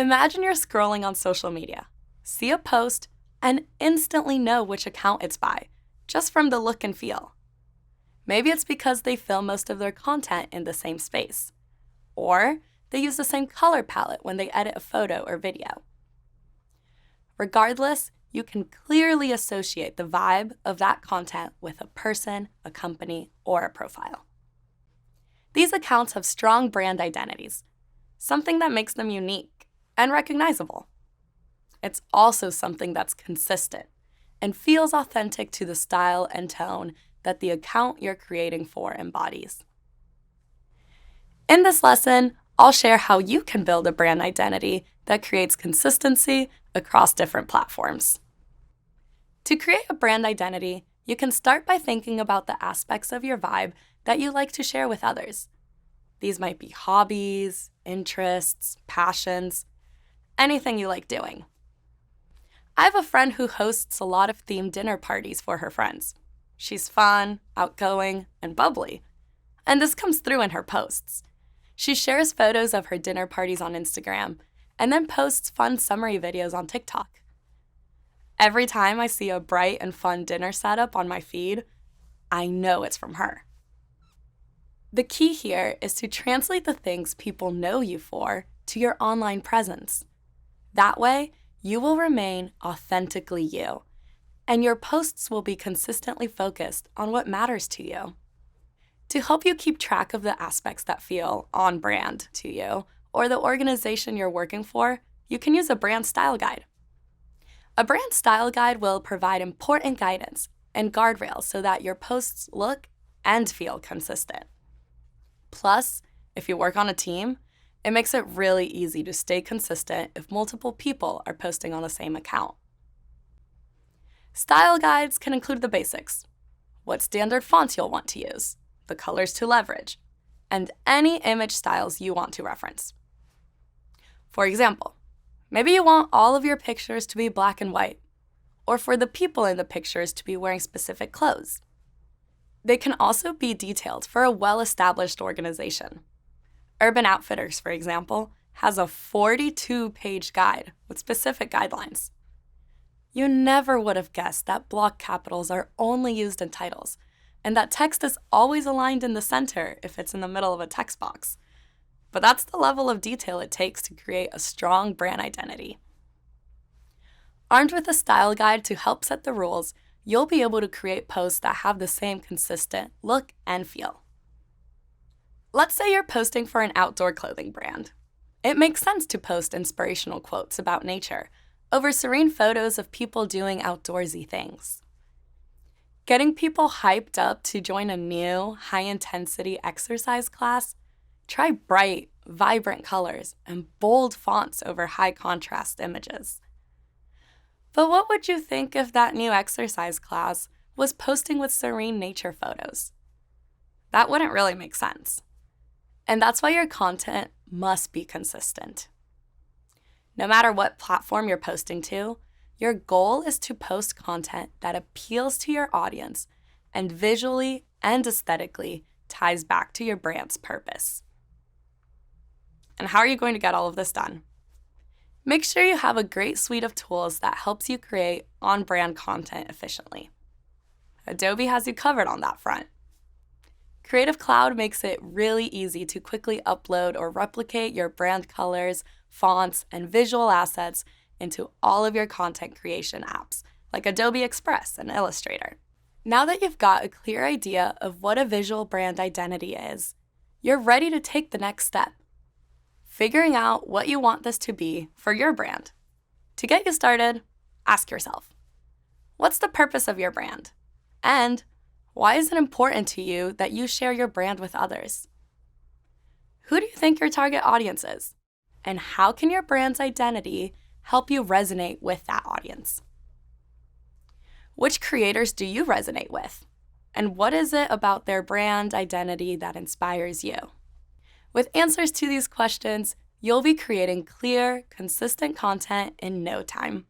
Imagine you're scrolling on social media, see a post, and instantly know which account it's by, just from the look and feel. Maybe it's because they film most of their content in the same space, or they use the same color palette when they edit a photo or video. Regardless, you can clearly associate the vibe of that content with a person, a company, or a profile. These accounts have strong brand identities, something that makes them unique and recognizable. It's also something that's consistent and feels authentic to the style and tone that the account you're creating for embodies. In this lesson, I'll share how you can build a brand identity that creates consistency across different platforms. To create a brand identity, you can start by thinking about the aspects of your vibe that you like to share with others. These might be hobbies, interests, passions, anything you like doing. I have a friend who hosts a lot of themed dinner parties for her friends. She's fun, outgoing, and bubbly, and this comes through in her posts. She shares photos of her dinner parties on Instagram and then posts fun summary videos on TikTok. Every time I see a bright and fun dinner setup on my feed, I know it's from her. The key here is to translate the things people know you for to your online presence. That way, you will remain authentically you, and your posts will be consistently focused on what matters to you. To help you keep track of the aspects that feel on brand to you or the organization you're working for, you can use a brand style guide. A brand style guide will provide important guidance and guardrails so that your posts look and feel consistent. Plus, if you work on a team, it makes it really easy to stay consistent if multiple people are posting on the same account. Style guides can include the basics: what standard fonts you'll want to use, the colors to leverage, and any image styles you want to reference. For example, maybe you want all of your pictures to be black and white, or for the people in the pictures to be wearing specific clothes. They can also be detailed for a well-established organization. Urban Outfitters, for example, has a 42-page guide with specific guidelines. You never would have guessed that block capitals are only used in titles, and that text is always aligned in the center if it's in the middle of a text box. But that's the level of detail it takes to create a strong brand identity. Armed with a style guide to help set the rules, you'll be able to create posts that have the same consistent look and feel. Let's say you're posting for an outdoor clothing brand. It makes sense to post inspirational quotes about nature over serene photos of people doing outdoorsy things. Getting people hyped up to join a new, high-intensity exercise class? Try bright, vibrant colors and bold fonts over high-contrast images. But what would you think if that new exercise class was posting with serene nature photos? That wouldn't really make sense. And that's why your content must be consistent. No matter what platform you're posting to, your goal is to post content that appeals to your audience and visually and aesthetically ties back to your brand's purpose. And how are you going to get all of this done? Make sure you have a great suite of tools that helps you create on-brand content efficiently. Adobe has you covered on that front. Creative Cloud makes it really easy to quickly upload or replicate your brand colors, fonts, and visual assets into all of your content creation apps, like Adobe Express and Illustrator. Now that you've got a clear idea of what a visual brand identity is, you're ready to take the next step, figuring out what you want this to be for your brand. To get you started, ask yourself, what's the purpose of your brand? And why is it important to you that you share your brand with others? Who do you think your target audience is? And how can your brand's identity help you resonate with that audience? Which creators do you resonate with? And what is it about their brand identity that inspires you? With answers to these questions, you'll be creating clear, consistent content in no time.